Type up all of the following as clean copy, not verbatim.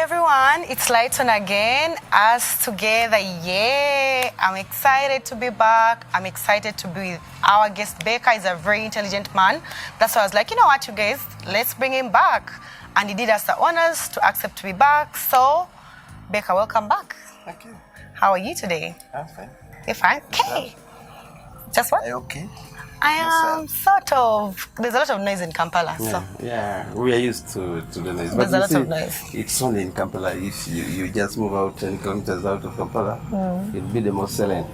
everyone, it's Lighton again, us together, yeah. I'm excited to be back. I'm excited to be with our guest. Becca is a very intelligent man. That's why I was like, you know what, you guys, let's bring him back. And he did us the honors to accept to be back. So, Becca, welcome back. Thank you. How are you today? I'm fine. You're fine? Okay. Just what? Are you okay? I am sort of. There's a lot of noise in Kampala. Yeah, we are used to the noise. There's a lot of noise. It's only in Kampala. If you just move out 10 kilometers out of Kampala, it'll be the most silent.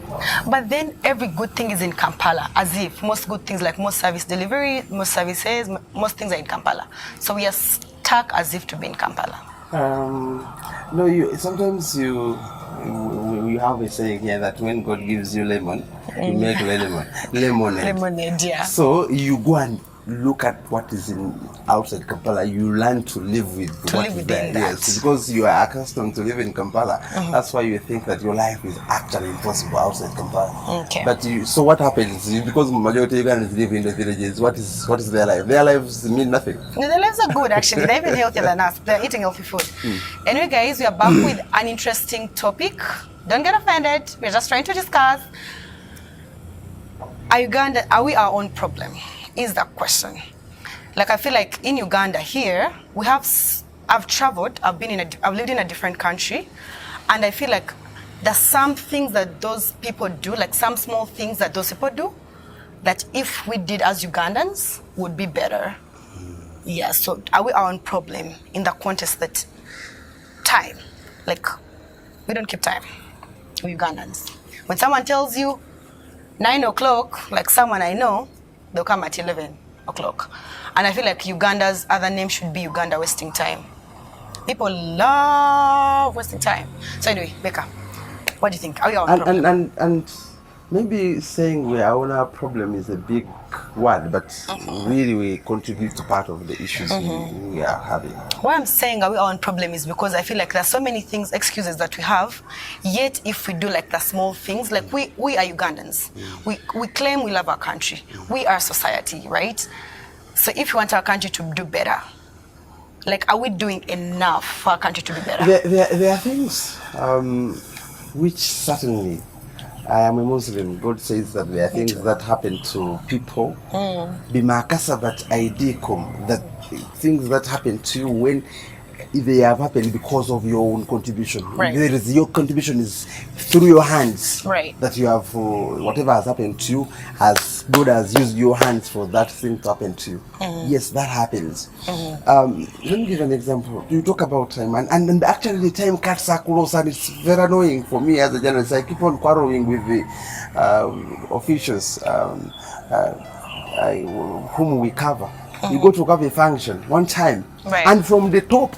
But then every good thing is in Kampala, as if most good things like most service delivery, most services, most things are in Kampala. So we are stuck as if to be in Kampala. No, sometimes we have a saying here that when God gives you lemon, you make lemonade. Lemonade, yeah. So you go and look at what is outside Kampala. You learn to live with what is there. Yes, because you are accustomed to live in Kampala. That's why you think that your life is actually impossible outside Kampala. Okay. But so what happens? Because majority of Ugandans live in the villages. What is their life? Their lives mean nothing. No, their lives are good actually. They're even healthier than us. They're eating healthy food. Anyway, guys, we are back with an interesting topic. Don't get offended. We're just trying to discuss. Are we our own problem? Is that question. Like, I feel like in Uganda here, I've traveled, I've lived in a different country, and I feel like there's some things that those people do, like some small things that those people do, that if we did as Ugandans, would be better. Yeah, so are we our own problem in the context that time, like, we don't keep time, we Ugandans. When someone tells you 9 o'clock, like someone I know, they'll come at 11 o'clock. And I feel like Uganda's other name should be Uganda wasting time. People love wasting time. So anyway, Becca, what do you think? Are we our problem? And maybe saying we're our problem is a big word, but really we contribute to part of the issues we are having. Why I'm saying are we our own problem is because I feel like there's so many things, excuses that we have, yet if we do like the small things, like we are Ugandans. We claim we love our country. We are society, right? So if we want our country to do better, like are we doing enough for our country to be better? There are things which certainly, I am a Muslim. God says that there are things that happen to people. Bimakasabat aidikum, that things that happen to you when they have happened because of your own contribution. Right. Your contribution is through your hands. Right. That you have, whatever has happened to you, as God has used your hands for that thing to happen to you. Yes, that happens. Let me give an example. You talk about time, and actually the time cuts are close, and it's very annoying for me as a journalist. I keep on quarreling with the officials whom we cover. You go to cover a function one time, and from the top,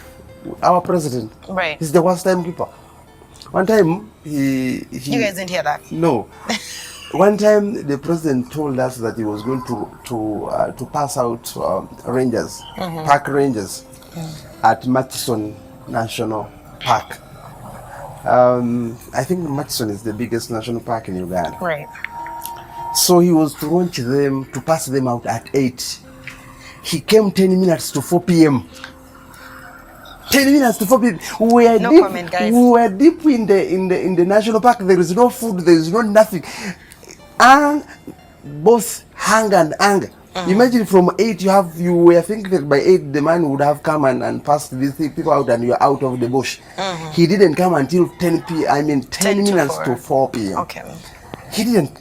our president is the worst timekeeper. One time, you guys didn't hear that? No. One time, the president told us that he was going to pass out rangers, park rangers, at Murchison National Park. I think Murchison is the biggest national park in Uganda. Right. So he was to launch them, to pass them out at 8. He came 10 minutes to 4 p.m. 10 minutes to 4 p.m. We were deep in the national park. There is no food. There is no nothing. And both hunger and anger. Imagine from 8 you were thinking that by 8 the man would have come and passed these people out and you're out of the bush. He didn't come until 10 minutes to 4 p.m. Okay. He didn't.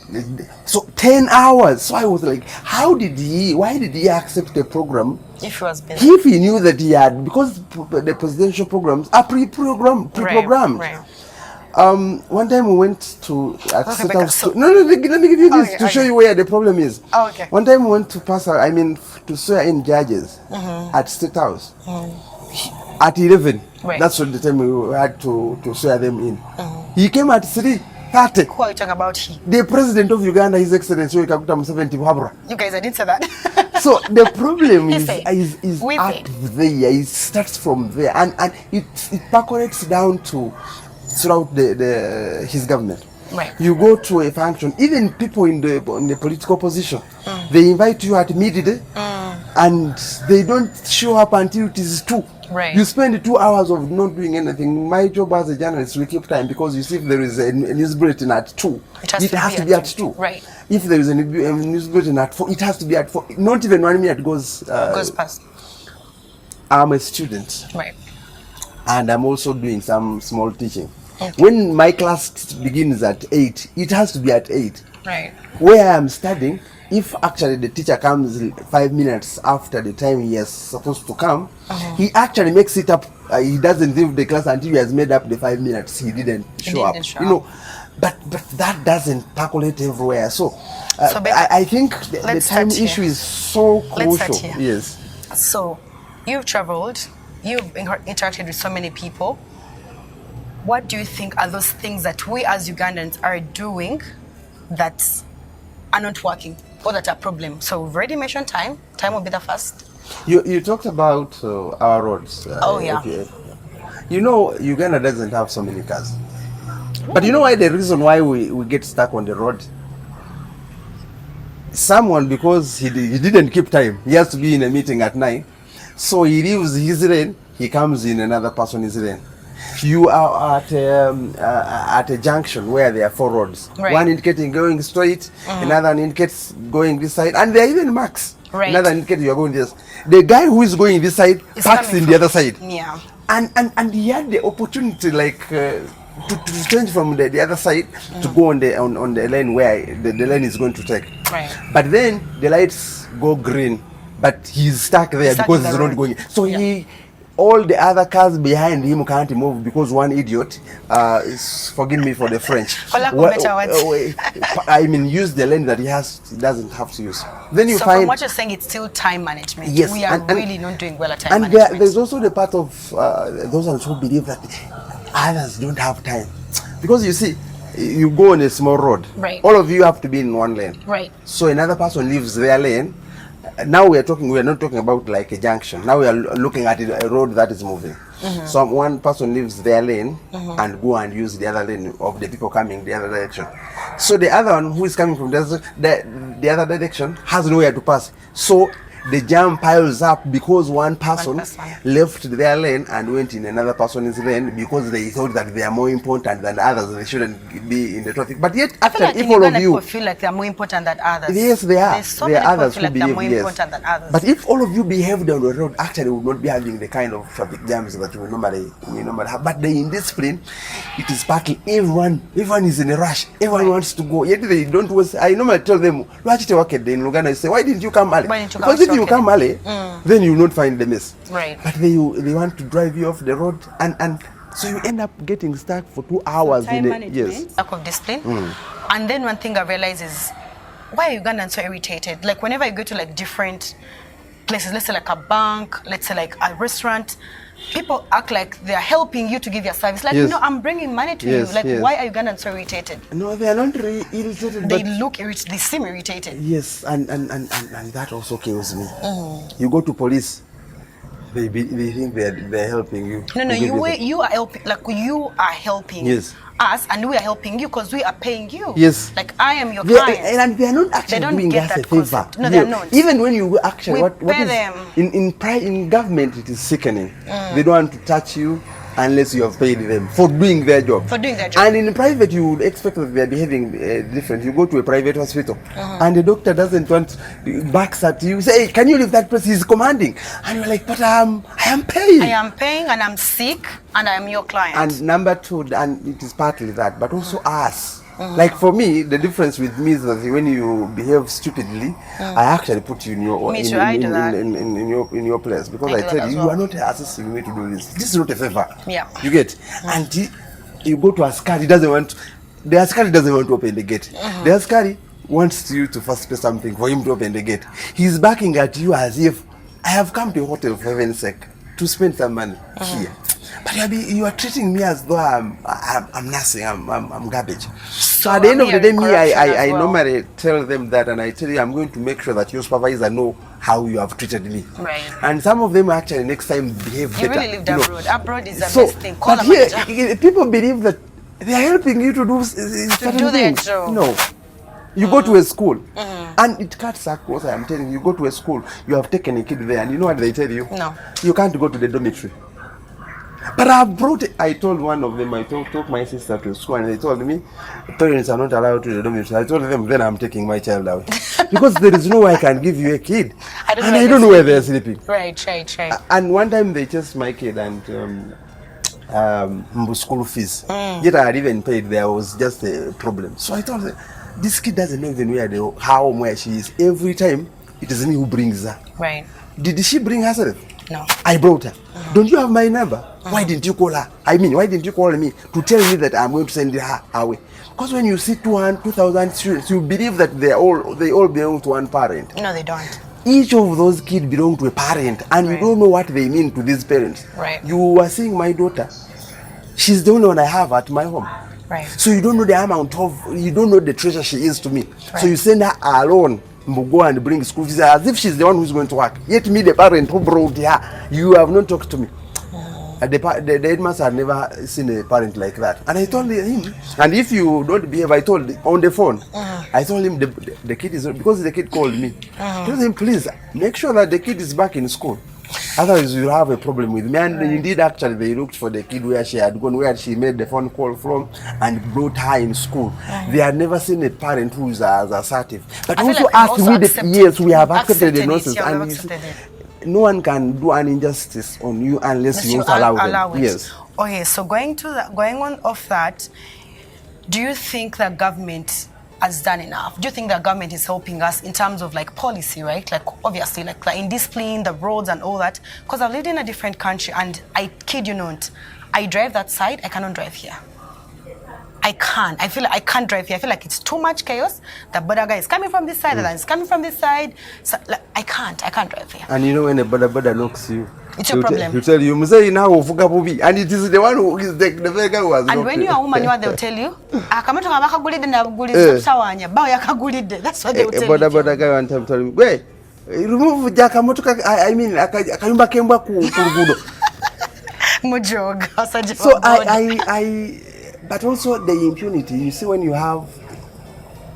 So 10 hours. So I was like, why did he accept the program? If he knew that he had, because the presidential programs are pre-programmed. Right. One time we went to State House. Let me give you this to show you where the problem is. Okay. One time we went to to swear in judges at State House at 11. Right. That's what the time we had to swear them in. He came at 3:30. Who are you talking about? The president of Uganda, His Excellency Kaguta Museveni Buhabura. You guys, I didn't say that. So the problem is out there. It starts from there, and it percolates down to throughout his government. Right. You go to a function, even people in the political position, they invite you at midday, and they don't show up until it is 2. Right. You spend 2 hours of not doing anything. My job as a journalist, we keep time, because you see, if there is a news bulletin at 2, it has to be at 2. Right. If there is a news bulletin at 4, it has to be at 4. Not even 1 minute goes past. I'm a student. Right. And I'm also doing some small teaching. Okay. When my class begins at 8, it has to be at 8. Right. Where I'm studying, if actually the teacher comes 5 minutes after the time he is supposed to come, he actually makes it up. He doesn't leave the class until he has made up the 5 minutes he didn't show up. You know, but that doesn't percolate everywhere. So, I think the time issue is so crucial. Yes. So, you've traveled, you've interacted with so many people. What do you think are those things that we as Ugandans are doing that are not working or that are problems? So we've already mentioned time. Time will be the first. You talked about our roads. Okay. You know, Uganda doesn't have so many cars. But you know why? The reason why we get stuck on the road? Someone, because he didn't keep time. He has to be in a meeting at 9. So he leaves his lane, he comes in another person's lane. You are at a junction where there are 4 roads. Right. One indicating going straight, another indicates going this side, and there are even marks. Right. Another indicates you are going this. The guy who is going this side parks in the other side. Yeah. And he had the opportunity, like to change from the other side to go on the lane where the lane is going to take. Right. But then the lights go green, but he's stuck there because he's not going. So all the other cars behind him can't move because one idiot, forgive me for the French, I mean, use the lane that he doesn't have to use. Then you find, from what you're saying, it's still time management. Yes, we are really not doing well at time management. And there's also the part of those who believe that others don't have time. Because you see, you go on a small road, right. All of you have to be in one lane. Right. So another person leaves their lane. Now we are not talking about like a junction. Now we are looking at a road that is moving. So one person leaves their lane and go and use the other lane of the people coming the other direction. So the other one who is coming from the other direction has nowhere to pass. So the jam piles up because one person left their lane and went in another person's lane because they thought that they are more important than others. They shouldn't be in the traffic. But yet, after if all of you feel like they are more important than others. Yes, they are. There are others who behave, more important than others. But if all of you behaved on the road, actually, we would not be having the kind of traffic jams that we normally have. But the indiscipline, it is partly everyone is in a rush. Everyone wants to go. Yet they don't waste. I normally tell them, in Uganda, I say, why didn't you come early? Because if you come early, then you will not find the mess. Right. But they want to drive you off the road, and so you end up getting stuck for 2 hours. So time management, lack of discipline. And then one thing I realize is, why are Ugandans so irritated? Like whenever I go to like different places, let's say like a bank, let's say like a restaurant, people act like they are helping you to give your service. Like, no, I'm bringing money to you. Like, why are Ugandans so irritated? No, they are not really irritated. They look irritated. They seem irritated. Yes, and that also kills me. You go to police, they think they're helping you. No, you are helping. Like you are helping us, and we are helping you because we are paying you. Yes. Like I am your client. And they are not actually doing us a favor. No, they are not. Even when you actually, we pay them. In government, it is sickening. They don't want to touch you unless you have paid them for doing their job. And in private, you would expect that they are behaving different. You go to a private hospital, and the doctor doesn't want, backs at you, say, hey, can you leave that person? He's commanding. And you're like, but I am paying. I am paying, and I'm sick, and I am your client. And number 2, and it is partly that, but also us. Like for me, the difference with me is that when you behave stupidly, I actually put you in your place, because I tell you, you are not assisting me to do this. This is not a favor. Yeah. You get? And you go to Askari, the Askari doesn't want to open the gate. The Askari wants you to first pay something for him to open the gate. He's backing at you as if, I have come to a hotel for heaven's sake to spend some money here. But you are treating me as though I'm nothing, I'm garbage. So at the end of the day, I normally tell them that, and I tell you, I'm going to make sure that your supervisor know how you have treated me. Right. And some of them actually next time behave better. You really lived abroad. Abroad is the best thing. Call but here, people believe that they are helping you to do certain things. No. You go to a school, and it cuts across. I'm telling you, you go to a school, you have taken a kid there, and you know what they tell you? No. You can't go to the dormitory. But I told one of them, I took my sister to school, and they told me parents are not allowed to the dormitory. I told them, then I'm taking my child out. Because there is no way I can give you a kid. I don't know where they're sleeping. Right. And one time they chased my kid and school fees. Yet I had even paid. There was just a problem. So I told them, this kid doesn't know even where she is. Every time it is me who brings her. Right. Did she bring herself? No. I brought her. Don't you have my number? Why didn't you call her? I mean, why didn't you call me to tell me that I'm going to send her away? Because when you see 2,000 students, you believe that they all belong to one parent. No, they don't. Each of those kids belong to a parent, and you don't know what they mean to these parents. Right. You were seeing my daughter. She's the only one I have at my home. Right. So you don't know the amount you don't know the treasure she is to me. Right. So you send her alone, go and bring school fees as if she's the one who's going to work. Yet me, the parent who brought her, you have not talked to me. The headmaster had never seen a parent like that. And I told him, and if you don't behave, I told on the phone, I told him the kid is, because the kid called me. I told him, please, make sure that the kid is back in school. Otherwise, you'll have a problem with me. And indeed, actually, they looked for the kid where she had gone, where she made the phone call from, and brought her in school. They had never seen a parent who is as assertive. But also like asked also me yes, we have accepted the nonsense. And no one can do an injustice on you unless you allow them. Yes. Okay, so going on off that, do you think that government has done enough? Do you think that government is helping us in terms of like policy, right? Like obviously like in discipline, the roads and all that? Because I've lived in a different country and I kid you not, I drive that side, I cannot drive here. I can't. I feel like I can't drive here. I feel like it's too much chaos. The border guy is coming from this side, the line is coming from this side. So like, I can't drive here. And you know when a border knocks you, it's your problem. He'll tell you, Musei now Fugabubi, and it is the one who is the very guy who has. And when you are a woman, they'll tell you, that's what they'll tell you. Border guy one time told me, wait, remove Jakamoto. I mean, Akayumba Kemba Kugudo. So I but also the impunity. You see, when you have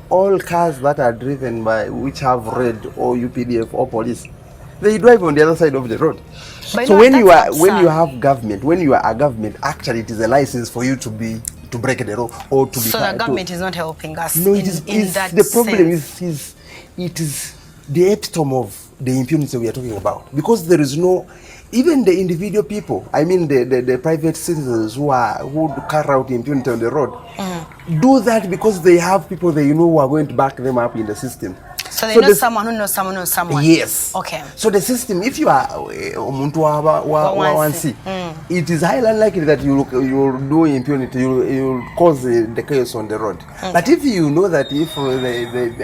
all cars that are driven by which have red or UPDF or police, they drive on the other side of the road. But so when you have government, when you are a government, actually it is a license for you to break the law or to be. So the government is not helping us. No, it is. The problem is it is the epitome of the impunity we are talking about, because there is no. Even the individual people, I mean the private citizens who carry out impunity on the road, do that because they have people they know who are going to back them up in the system. So they know someone who knows someone knows someone. Yes. Okay. So the system, if you are it is highly unlikely that you will do impunity, you will cause the chaos on the road. Okay. But if you know that if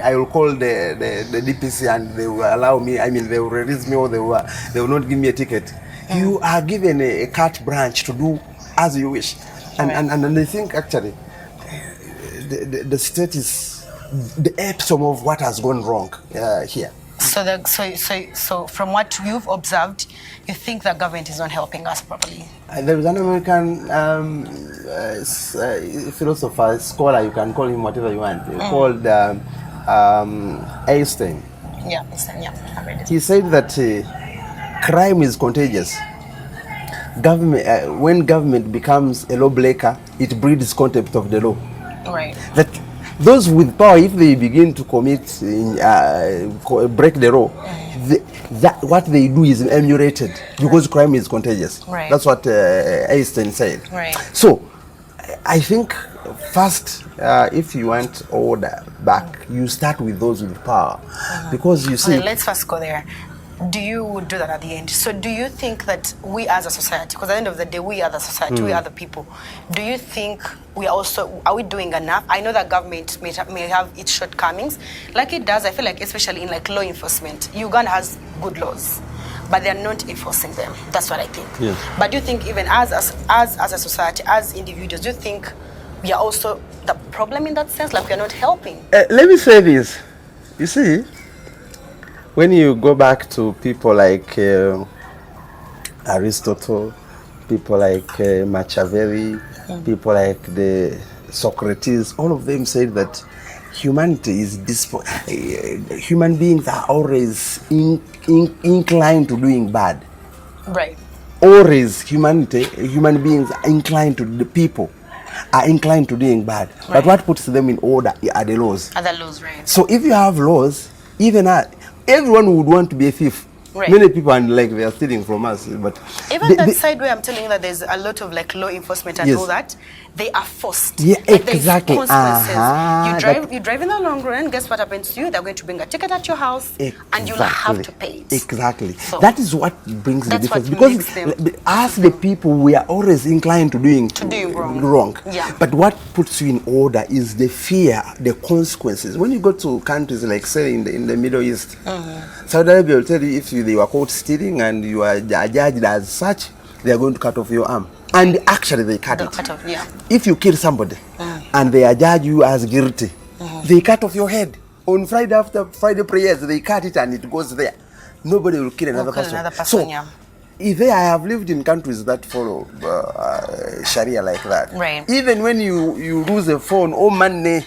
I will call the DPC and they will allow me, I mean they will release me or they will not give me a ticket, you are given a carte blanche to do as you wish. And I think actually the state is the epitome of what has gone wrong here. So from what you've observed, you think the government is not helping us properly? There is an American philosopher, scholar, you can call him whatever you want, called Einstein. Yeah, Einstein, yeah, I read it. He said that crime is contagious. When government becomes a lawbreaker, it breeds contempt of the law. Right. That those with power, if they begin to commit, break the law, what they do is emulated because crime is contagious. Right. That's what Einstein said. Right. So, I think first, if you want order back, you start with those with power, because you see. Okay, let's first go there. Do you do that at the end? So do you think that we as a society, because at the end of the day, we are the society, we are the people, do you think are we doing enough? I know that government may have its shortcomings, like it does. I feel like especially in like law enforcement, Uganda has good laws, but they are not enforcing them. That's what I think. Yeah. But do you think even as a society, as individuals, do you think we are also the problem in that sense? Like we are not helping? Let me say this. You see, when you go back to people like Aristotle, people like Machiavelli, people like the Socrates, all of them said that humanity is human beings are always inclined to doing bad. Right. always human beings are inclined to the people are inclined to doing bad. Right. But what puts them in order are the laws. Are the laws, right? So if you have laws, even everyone would want to be a thief. Right. Many people are like they are stealing from us, but even that side where I'm telling you that there's a lot of like law enforcement and all that, they are forced. Yeah, like exactly. You drive in the long run. Guess what happens to you? They're going to bring a ticket at your house, and you'll have to pay it. Exactly. So that is what brings the difference, because as the people, we are always inclined to doing wrong. Yeah. But what puts you in order is the fear, the consequences. When you go to countries like, say, in the Middle East, Saudi Arabia will tell you if they were caught stealing and you are judged as such, they are going to cut off your arm. And actually they cut it. Cut off, yeah. If you kill somebody and they are judge you as guilty, they cut off your head. On Friday after Friday prayers, they cut it and it goes there. Nobody will kill another person. So, I have lived in countries that follow Sharia like that. Right. Even when you lose a phone or money,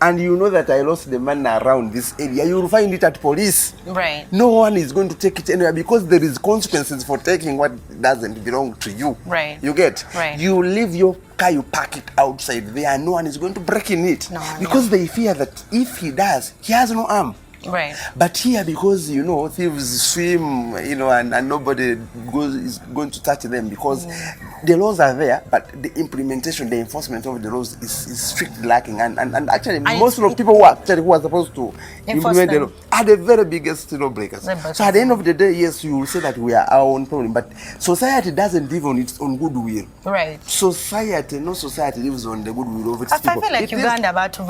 and you know that I lost the money around this area, you will find it at police. Right. No one is going to take it anywhere, because there is consequences for taking what doesn't belong to you. Right. You get? Right. You leave your car, you park it outside there, no one is going to break in it. No, because they fear that if he does, he has no arm. Right. But here, because thieves swim, and nobody is going to touch them, because the laws are there, but the implementation, the enforcement of the laws is strictly lacking. And actually, most of the people who are supposed to implement the law are the very biggest lawbreakers. So at the end of the day, yes, you will say that we are our own problem, but society doesn't live on its own goodwill. Right. No society lives on the goodwill of its people. I feel like Uganda about to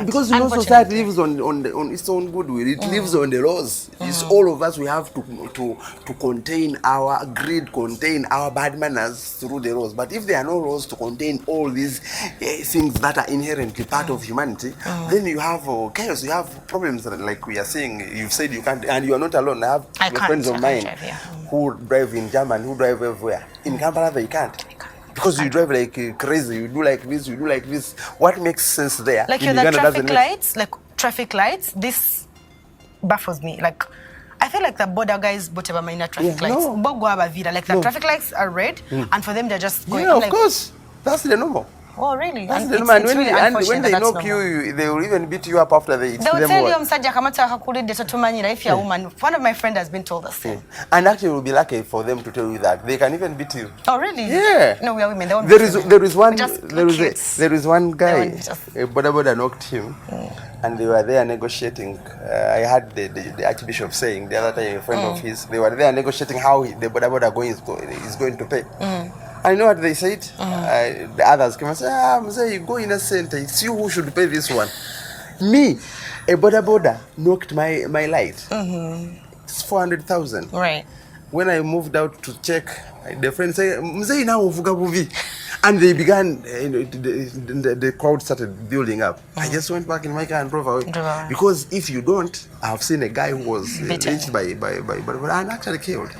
because society lives on its own goodwill. It lives on the laws. It's all of us. We have to contain our greed, contain our bad manners through the laws. But if there are no laws to contain all these things that are inherently part of humanity, then you have chaos. You have problems like we are saying. You've said you can't, and you are not alone. I have friends of mine who drive in Germany, who drive everywhere. In Kampala, they can't. Because you drive like crazy, you do like this, you do like this. What makes sense there? Like the traffic lights, this baffles me. Like, I feel like the border guys whatever minor traffic lights. Like the traffic lights are red, and for them they're just going. Yeah, of course. That's the normal. Oh, really? That's the normal. And when they knock you, they will even beat you up after they will tell you, if you're a woman. One of my friends has been told the same. And actually, it will be lucky for them to tell you that. They can even beat you. Oh, really? Yeah. No, we are women. There is one guy, a boda knocked him, and they were there negotiating. I heard the Archbishop saying the other time, a friend of his, they were there negotiating how the boda is going to pay. I know what they said. The others came and said, you go in a center. It's you who should pay this one. Me, a boda knocked my light. It's 400,000. Right. When I moved out to check, the friend said, Mzee na uvuga buvi. And they began, the crowd started building up. I just went back in my car and drove away. Because if you don't, I've seen a guy who was lynched by and actually killed.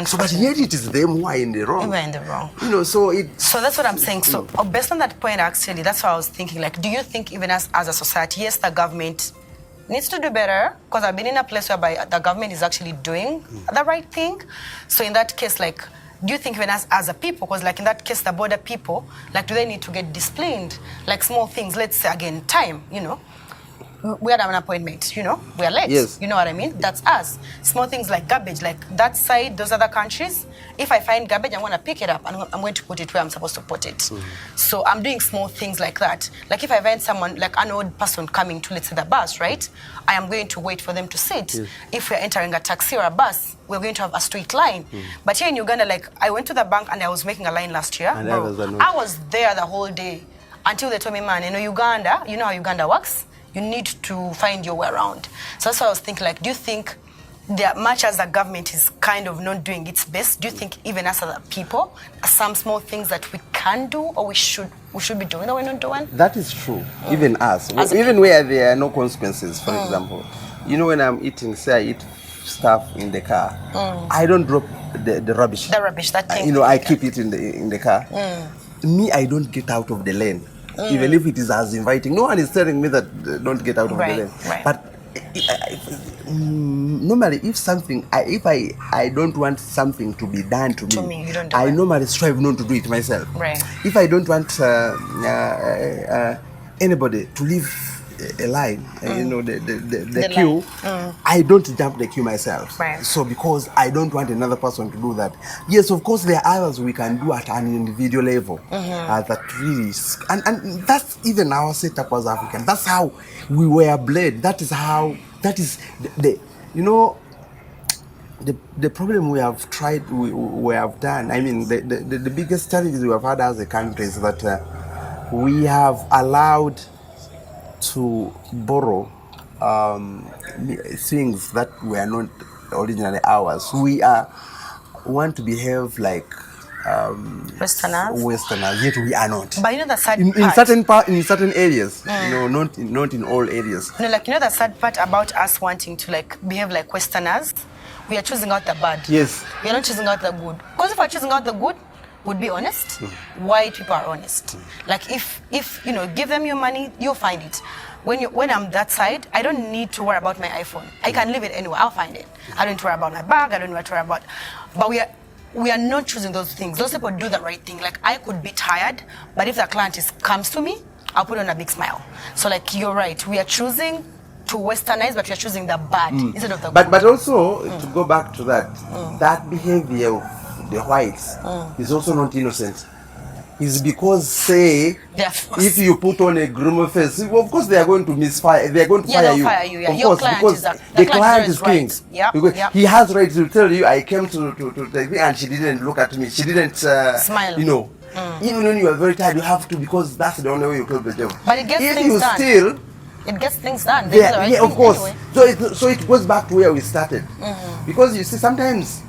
So, but yet it is them who are in the wrong. We're in the wrong. So that's what I'm saying. So based on that point, actually, that's what I was thinking. Like, do you think even as a society, yes, the government needs to do better? Because I've been in a place where the government is actually doing the right thing. So in that case, like, do you think even as a people, because like in that case, the border people, like, do they need to get disciplined? Like small things, let's say again, time, we had an appointment, we are late. Yes. You know what I mean? That's us. Small things like garbage, like that side, those other countries, if I find garbage, I'm going to pick it up and I'm going to put it where I'm supposed to put it. So I'm doing small things like that. Like if I find someone, like an old person coming to, let's say, the bus, right? I am going to wait for them to sit. Yes. If we're entering a taxi or a bus, we're going to have a straight line. But here in Uganda, like I went to the bank and I was making a line last year. And bro, I was there the whole day until they told me, man, Uganda, you know how Uganda works? You need to find your way around. So that's what I was thinking, like, do you think that much as the government is kind of not doing its best, do you think even as other people, some small things that we can do or we should be doing that we're not doing? That is true. Even us. Even where there are no consequences, for example. When I'm eating, say I eat stuff in the car, I don't drop the rubbish. The rubbish, that thing. I keep it in the car. Me, I don't get out of the lane. Even if it is as inviting. No one is telling me that don't get out of the lane. Right. But normally, if I don't want something to be done to me, you don't do I it. normally strive not to do it myself. Right. If I don't want anybody to live a line, the queue, I don't jump the queue myself. Right. So because I don't want another person to do that. Yes, of course, there are others we can do at an individual level. That really is, and that's even our setup as African. That's how we were bred. That is the the problem we have tried, we have done. I mean, the biggest challenges we have had as a country is that we have allowed to borrow things that were not originally ours. We want to behave like Westerners, yet we are not. But you know the sad part in certain areas, not in all areas. No, like, you know the sad part about us wanting to like behave like Westerners, we are choosing out the bad. Yes. We are not choosing out the good. Because if we're choosing out the good, would be honest. White people are honest. Like if give them your money, you'll find it. When I'm that side, I don't need to worry about my iPhone. I can leave it anywhere. I'll find it. I don't need to worry about my bag. I don't need to worry about. But we are not choosing those things. Those people do the right thing. Like, I could be tired, but if the client comes to me, I'll put on a big smile. So like, you're right. We are choosing to Westernize, but we are choosing the bad instead of the good. But also to go back to that, that behavior of the whites is also not innocent. It's because, say, if you put on a gloomy face, of course they are going to misfire. They are going to fire you. Fire you. Yeah. Of Your course, client because the client is king. Right. Yep. Because he has right to tell you, I came to take me, and she didn't look at me. She didn't smile. Even when you are very tired, you have to, because that's the only way you close the job. But it gets if things you done. Still, it gets things done. Yeah, of course. Anyway. So it goes back to where we started. Because you see, sometimes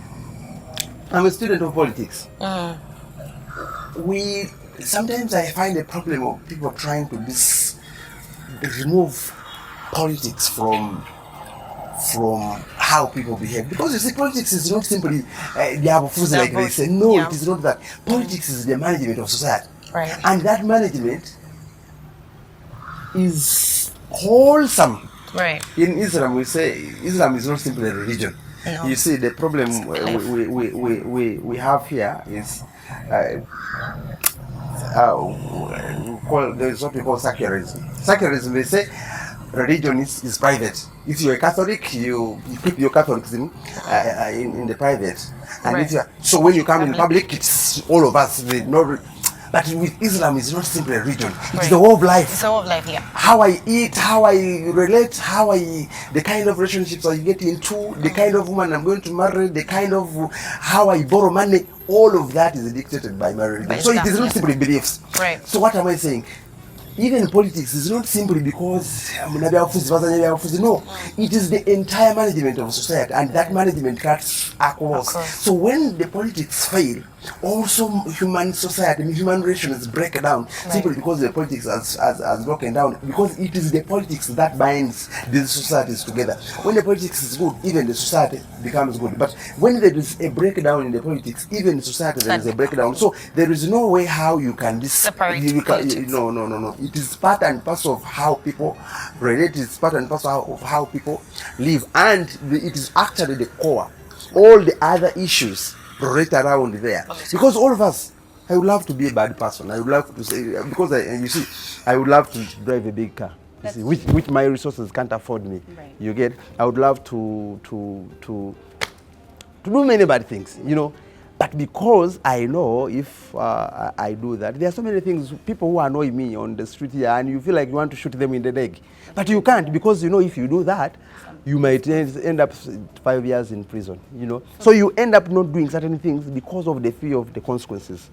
I'm a student of politics. Sometimes I find a problem of people trying to remove politics from how people behave. Because you see, politics is not simply like they say. No, it is not that. Politics is the management of society. Right. And that management is wholesome. Right. In Islam, we say Islam is not simply a religion. No. You see, the problem we have here is there is what we call secularism. Secularism, they say religion is private. If you're a Catholic, you keep your Catholicism in the private. And right. So when you come in public, it's all of us. But with Islam, it's not simply a religion. It's the way of life. It's the way of life, yeah. How I eat, how I relate, the kind of relationships I get into, the kind of woman I'm going to marry, the kind of how I borrow money, all of that is dictated by my religion. So it is not simply beliefs. Right. So what am I saying? Even politics is not simply because no, it is the entire management of society, and that management cuts across. So when the politics fail, also human relations break down, simply because the politics has broken down, because it is the politics that binds these societies together. When the politics is good, even the society becomes good. But when there is a breakdown in the politics, even in society there is a breakdown. So there is no way how you can separate. No. It is part and parcel of how people relate. It's part and parcel of how people live, and it is actually the core. All the other issues right around there, because all of us, I would love to be a bad person. I would love to say, because I would love to drive a big car, which my resources can't afford me. Right. You get? I would love to do many bad things, But because I know if I do that, there are so many things, people who annoy me on the street here, and you feel like you want to shoot them in the leg. But you can't, because, if you do that, you might end up 5 years in prison, So you end up not doing certain things because of the fear of the consequences.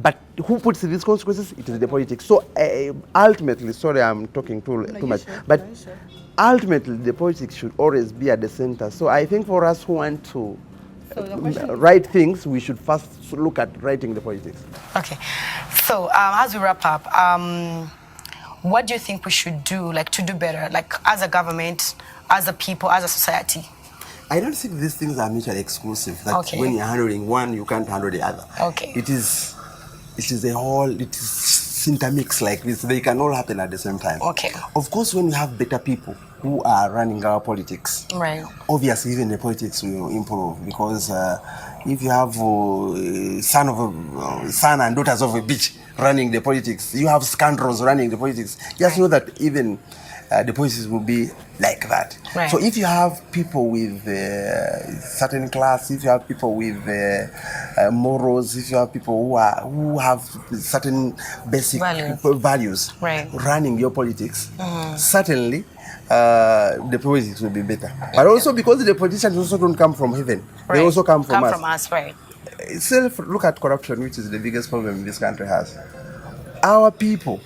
But who puts these consequences? It is the politics. So ultimately, sorry, I'm talking too much, but ultimately the politics should always be at the center. So I think for us who want to write things, we should first look at writing the politics. Okay. So as we wrap up, what do you think we should do, to do better, as a government, as a people, as a society? I don't think these things are mutually exclusive. That when you're handling one, you can't handle the other. Okay. It is intermixed like this. They can all happen at the same time. Okay. Of course, when you have better people, who are running our politics. Right. Obviously, even the politics will improve because if you have son and daughters of a bitch running the politics, you have scoundrels running the politics. Just know that even the politics will be like that. Right. So if you have people with certain class, if you have people with morals, if you have people who have certain basic values right. running your politics, certainly the politics will be better. But also because the politicians also don't come from heaven. Right. They also come from us. Right. Itself, look at corruption, which is the biggest problem this country has. Our people,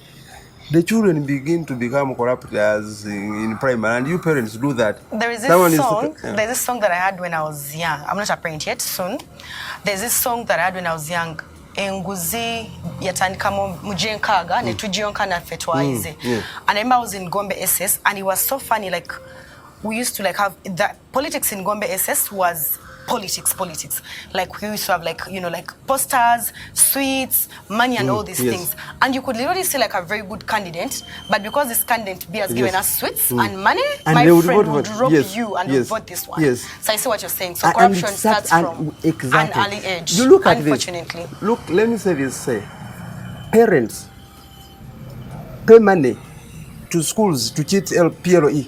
the children begin to become corrupt as in primary, and you parents do that. There is this song that I had when I was young. I'm not a parent yet, soon. There's this song that I had when I was young. Enguzi yatandika mujenkaga ne tujionka na fetwaize. And I remember I was in Gombe SS, and it was so funny. Like, we used to like have that politics in Gombe SS was politics. Like, we used to have like posters, sweets, money, and all these things. And you could literally see like a very good candidate, but because this candidate B has given us sweets and money, and my friend would drop you and would vote this one. So I see what you're saying. So corruption starts from an early age. You look at unfortunately. This. Look, let me say this: parents pay money to schools to cheat PLE.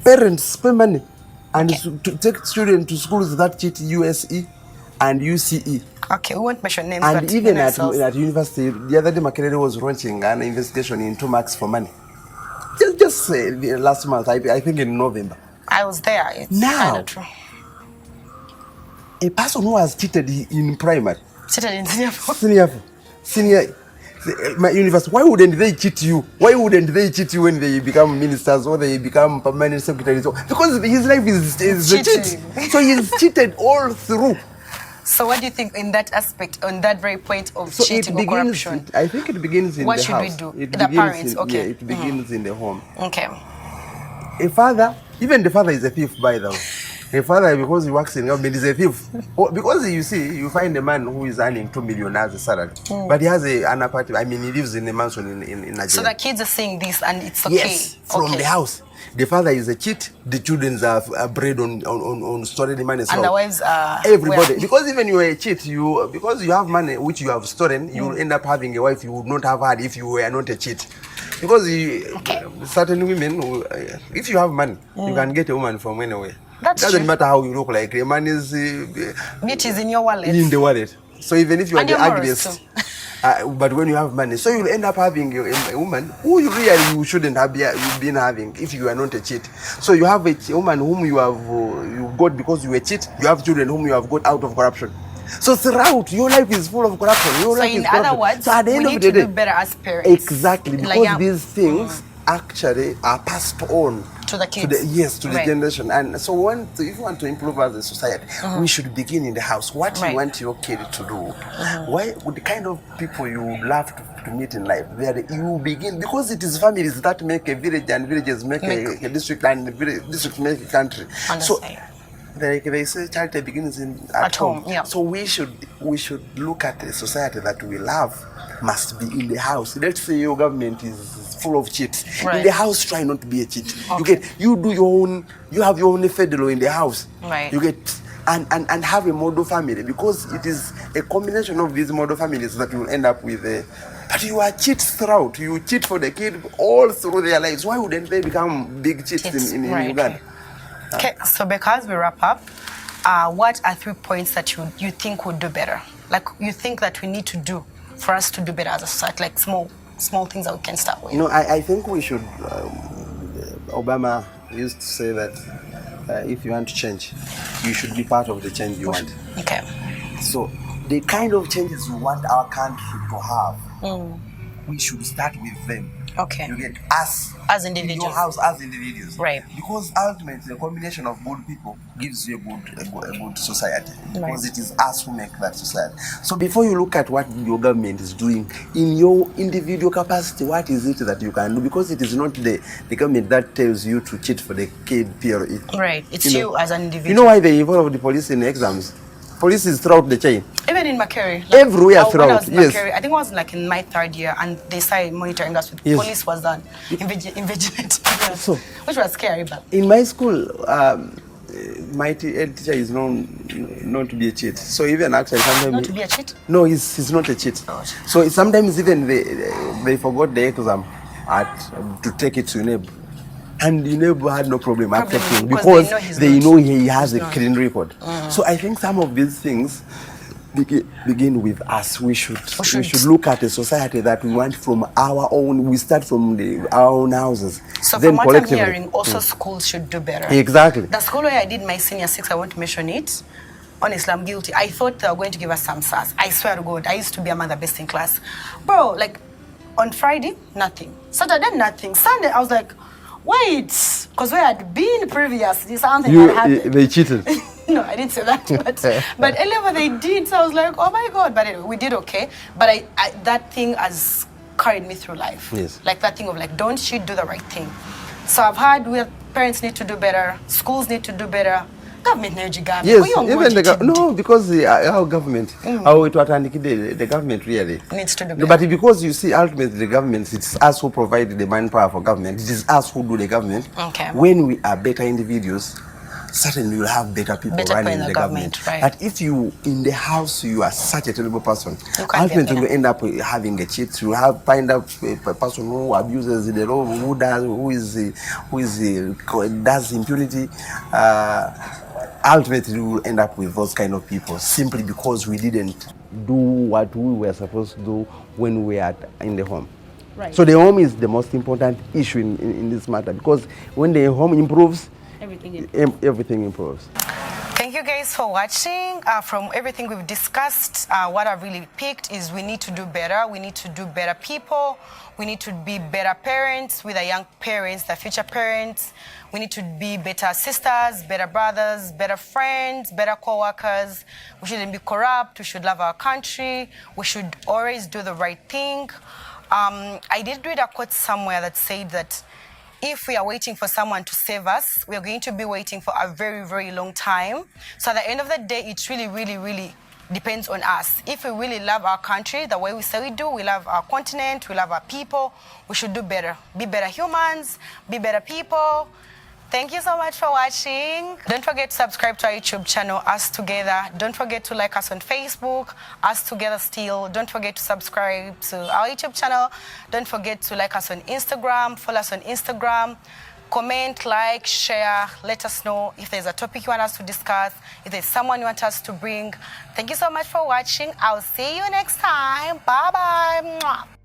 Parents pay money and to take students to schools that cheat USE and UCE. Okay, we won't mention names. And even at university, the other day Makerere was launching an investigation into marks for money. Just last month, I think in November. I was there. It's now, kind of true. A person who has cheated in primary, cheated in senior, my university, why wouldn't they cheat you? Why wouldn't they cheat you when they become ministers or they become permanent secretaries? Because his life is a cheat. So he's cheated all through. So what do you think in that aspect, on that very point of cheating or corruption? I think it begins in the house. What should we do? The parents, Yeah, it begins in the home. Okay. A father, even the father is a thief, by the way. A father, because he works in government, is a thief. Because you see, you find a man who is earning 2 million as a salary, but he has an apartment. I mean, he lives in a mansion in Nigeria. So the kids are seeing this, and it's okay. Yes, from the house. The father is a cheat. The children are bred on stolen money. And the wives are everybody. Because even you are a cheat, because you have money which you have stolen, you will end up having a wife you would not have had if you were not a cheat. Because certain women, if you have money, you can get a woman from anywhere. That's doesn't true. matter how you look like. The money is which is in your wallet. In the wallet. So even if you are the ugliest, but when you have money, so you'll end up having a woman who you shouldn't have been having if you are not a cheat. So you have a woman whom you got because you were a cheat. You have children whom you have got out of corruption. So throughout, your life is full of corruption. So in other words, so at the end we of need the to do better as parents. Exactly, because these things actually are passed on to the kids. To the generation. And so if you want to improve as a society, we should begin in the house. What you want your kid to do? Why would the kind of people you would love to meet in life? You begin, because it is families that make a village, and villages make a district, and district make a country. So they say charity begins at home. Yeah. So we should look at a society that we love must be in the house. Let's say your government is full of cheats. In the house, try not to be a cheat. You have your own federal in the house. You get and have a model family, because it is a combination of these model families that you will end up with. But you are cheats throughout. You cheat for the kid all through their lives. Why wouldn't they become big cheats in Uganda? Okay, so because we wrap up, what are 3 points that you think would do better? Like, you think that we need to do for us to do better as a society, like small things that we can start with? I think we should, Obama used to say that if you want to change, you should be part of the change you want. Okay. So the kind of changes we want our country to have, we should start with them. Okay. You get us as individuals. In your house as individuals. Right. Because ultimately, a combination of good people gives you a good society. Because it is us who make that society. So before you look at what your government is doing, in your individual capacity, what is it that you can do? Because it is not the government that tells you to cheat for the kid PLE. Right. It's you as an individual. You know why they involve the police in exams? police is throughout the chain. Even in Makere. Like, everywhere throughout, when I was in yes. Makere, I think I was like in my 3rd year, and they started monitoring us with police was done, invigilating us, So, which was scary. But in my school, my head teacher is known to be a cheat. So even actually sometimes... Not to be a cheat? No, he's not a cheat. Oh. So sometimes even they forgot the exam to take it to UNEB. And UNEB had no problem accepting because they know he has a clean record. So I think some of these things begin with us. We should look at a society that we want from our own. We start from our own houses. So then from what I'm hearing, also schools should do better. Exactly. The school where I did my senior 6, I won't mention it. Honestly, I'm guilty. I thought they were going to give us some SAS. I swear to God, I used to be among the best in class. Bro, like on Friday, nothing. Saturday, nothing. Sunday, I was like, wait, because we had been previously, something had happened. They cheated. No, I didn't say that, but earlier they did, so I was like, oh my God, but anyway, we did okay. But I that thing has carried me through life. Yes. Like that thing of like, don't you do the right thing. So I've heard parents need to do better, schools need to do better, government needs to do better. Yes, even no, because our government, the government really needs to do better. But because you see, ultimately the government, it's us who provide the manpower for government. It is us who do the government. Okay. When we are better individuals, certainly you'll have better people running the government. Right. But if you, in the house, you are such a terrible person, ultimately you end up having a cheat. You find out a person who abuses the law, who does impunity. Ultimately, we will end up with those kind of people simply because we didn't do what we were supposed to do when we are in the home. Right. So the home is the most important issue in this matter, because when the home improves, everything improves. Thank you guys for watching. From everything we've discussed, what I've really picked is we need to do better. We need to do better people. We need to be better parents with the young parents, the future parents. We need to be better sisters, better brothers, better friends, better co-workers. We shouldn't be corrupt. We should love our country. We should always do the right thing. I did read a quote somewhere that said that if we are waiting for someone to save us, we are going to be waiting for a very, very long time. So at the end of the day, it really, really, really depends on us. If we really love our country the way we say we do, we love our continent, we love our people, we should do better. Be better humans, be better people. Thank you so much for watching. Don't forget to subscribe to our YouTube channel, Us Together. Don't forget to like us on Facebook, Us Together Still. Don't forget to subscribe to our YouTube channel. Don't forget to like us on Instagram, follow us on Instagram. Comment, like, share, let us know if there's a topic you want us to discuss, if there's someone you want us to bring. Thank you so much for watching. I'll see you next time. Bye-bye.